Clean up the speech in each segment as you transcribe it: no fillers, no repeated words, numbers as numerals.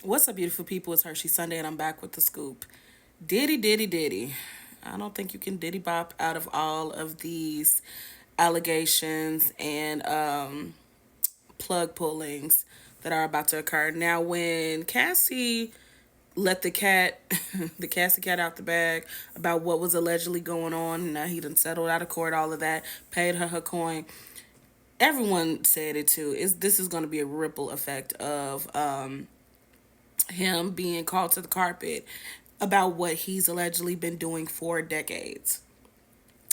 What's up, beautiful people? It's Hershey Sunday, and I'm back with the scoop. Diddy, Diddy, Diddy. I don't think you can Diddy bop out of all of these allegations and plug pullings that are about to occur. Now, when Cassie let the cat, the Cassie cat out the bag about what was allegedly going on, now he done settled out of court, all of that, paid her coin. Everyone said it too. This is going to be a ripple effect of him being called to the carpet about what he's allegedly been doing for decades.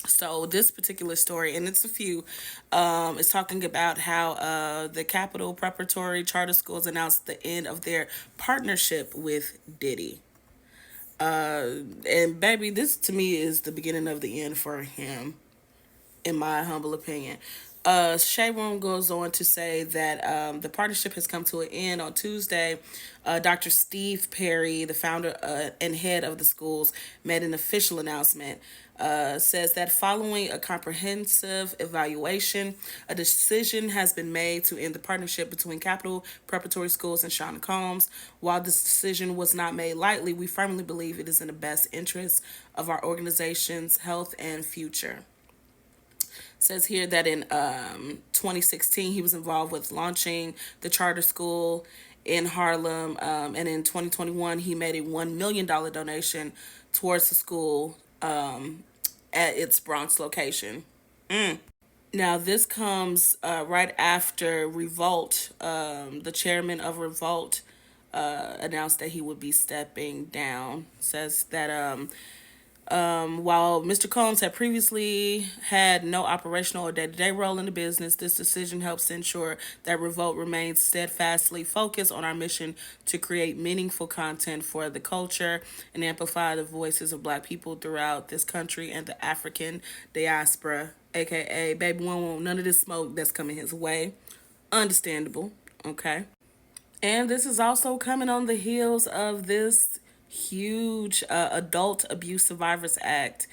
So this particular story, and it's a few, is talking about how the Capital Preparatory Charter Schools announced the end of their partnership with Diddy. And baby, this to me is the beginning of the end for him, in my humble opinion. Shea Room goes on to say that the partnership has come to an end on Tuesday. Dr. Steve Perry, the founder and head of the schools, made an official announcement. Says that following a comprehensive evaluation, a decision has been made to end the partnership between Capital Preparatory Schools and Sean Combs. While this decision was not made lightly, we firmly believe it is in the best interest of our organization's health and future. Says here that in 2016 he was involved with launching the charter school in Harlem, and in 2021 he made a $1 million donation towards the school at its Bronx location. Now this comes right after Revolt, the chairman of Revolt, announced that he would be stepping down. Says that while Mr. Combs had previously had no operational or day to day role in the business, this decision helps ensure that Revolt remains steadfastly focused on our mission to create meaningful content for the culture and amplify the voices of Black people throughout this country and the African diaspora, aka Baby One won't none of this smoke that's coming his way. Understandable, okay? And this is also coming on the heels of this huge Adult Abuse Survivors Act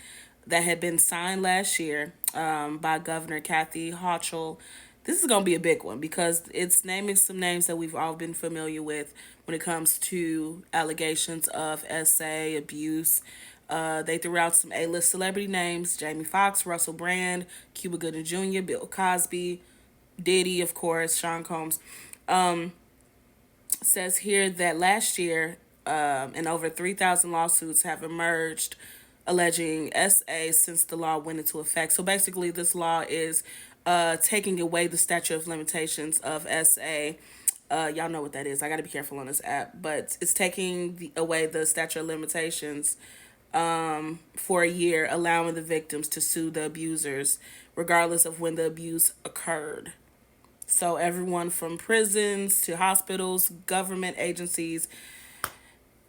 that had been signed last year by Governor Kathy Hochul. This is going to be a big one because it's naming some names that we've all been familiar with when it comes to allegations of SA abuse. They threw out some A-list celebrity names: Jamie Foxx, Russell Brand, Cuba Gooding Jr., Bill Cosby, Diddy, of course, Sean Combs. Says here that last year, and over 3,000 lawsuits have emerged alleging SA since the law went into effect. So basically, this law is taking away the statute of limitations of SA. Y'all know what that is. I got to be careful on this app, but it's taking away the statute of limitations for a year, allowing the victims to sue the abusers regardless of when the abuse occurred. So everyone from prisons to hospitals, government agencies,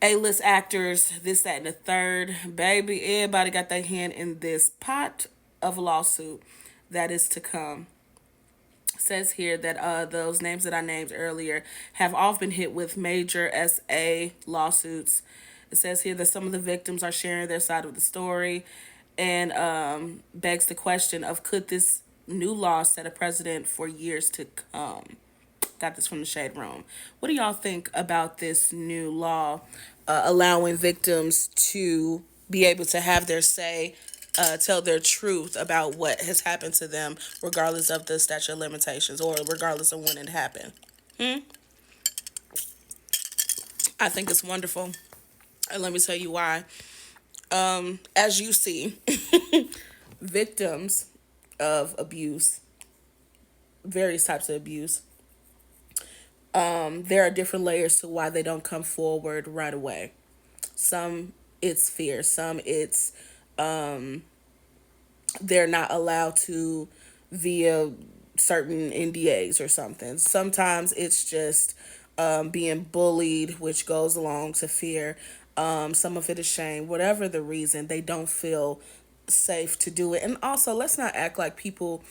A-list actors, this, that, and the third. Baby, everybody got their hand in this pot of a lawsuit that is to come. Says here that those names that I named earlier have all been hit with major SA lawsuits. It says here that some of the victims are sharing their side of the story, and begs the question of could this new law set a precedent for years to come? Got this from the Shade Room. What do y'all think about this new law allowing victims to be able to have their say, tell their truth about what has happened to them, regardless of the statute of limitations or regardless of when it happened? I think it's wonderful. And let me tell you why. As you see, victims of abuse, various types of abuse, there are different layers to why they don't come forward right away. Some it's fear, some it's they're not allowed to via certain NDAs or something. Sometimes it's just being bullied, which goes along to fear. Some of it is shame. Whatever the reason, they don't feel safe to do it. And also, let's not act like people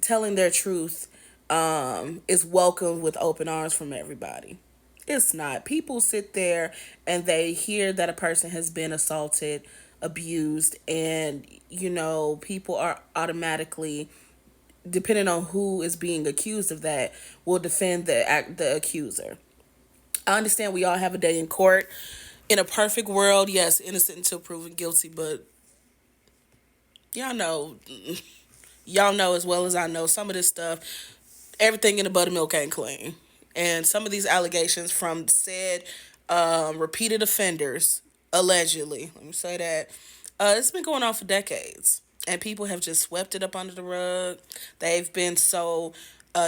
telling their truth is welcomed with open arms from everybody. It's not. People sit there and they hear that a person has been assaulted, abused, and people are automatically, depending on who is being accused of that, will defend the accuser. I understand we all have a day in court. In a perfect world, yes, innocent until proven guilty, but y'all know, y'all know as well as I know, some of this stuff, everything in the buttermilk ain't clean. And some of these allegations from said repeated offenders, allegedly, let me say that, it's been going on for decades. And people have just swept it up under the rug. They've been so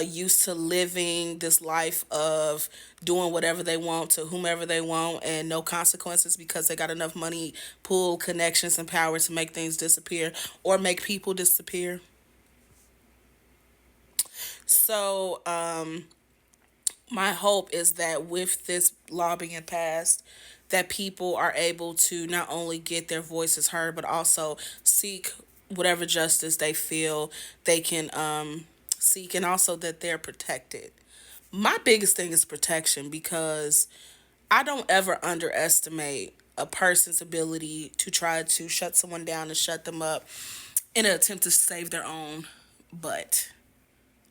used to living this life of doing whatever they want to whomever they want and no consequences because they got enough money, pull, connections, and power to make things disappear or make people disappear. So, my hope is that with this law being passed, that people are able to not only get their voices heard, but also seek whatever justice they feel they can seek, and also that they're protected. My biggest thing is protection because I don't ever underestimate a person's ability to try to shut someone down and shut them up in an attempt to save their own butt.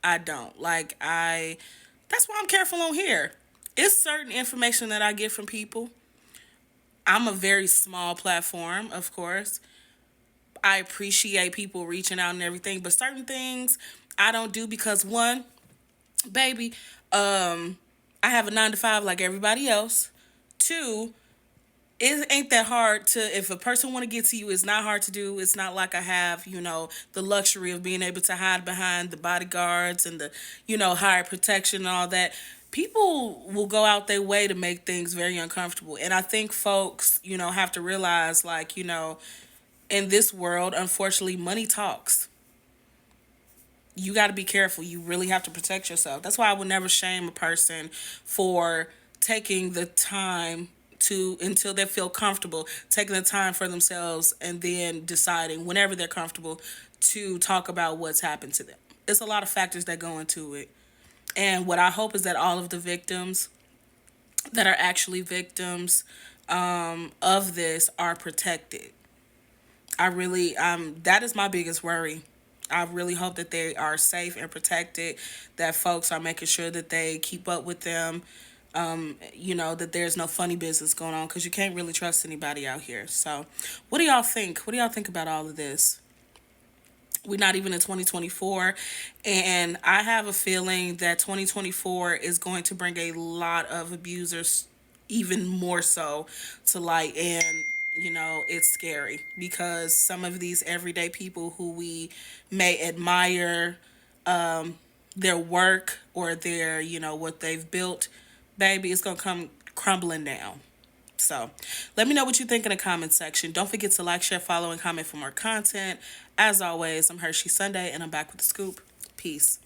I don't. That's why I'm careful on here. It's certain information that I get from people. I'm a very small platform, of course. I appreciate people reaching out and everything, but certain things I don't do because one, baby, I have a 9 to 5 like everybody else. Two, it ain't that hard to, if a person want to get to you, it's not hard to do. It's not like I have, the luxury of being able to hide behind the bodyguards and the, higher protection and all that. People will go out their way to make things very uncomfortable, and I think folks, have to realize, like, in this world, unfortunately, money talks. You got to be careful. You really have to protect yourself. That's why I would never shame a person for taking the time to, until they feel comfortable, taking the time for themselves and then deciding whenever they're comfortable to talk about what's happened to them. It's a lot of factors that go into it. And what I hope is that all of the victims that are actually victims of this are protected. I really, that is my biggest worry. I really hope that they are safe and protected, that folks are making sure that they keep up with them, that there's no funny business going on because you can't really trust anybody out here. So, what do y'all think? What do y'all think about all of this? We're not even in 2024, and I have a feeling that 2024 is going to bring a lot of abusers even more so to light. And it's scary because some of these everyday people who we may admire their work or their, what they've built, baby, it's gonna come crumbling down. So let me know what you think in the comment section. Don't forget to like, share, follow, and comment for more content. As always, I'm Hershey Sunday, and I'm back with the scoop. Peace.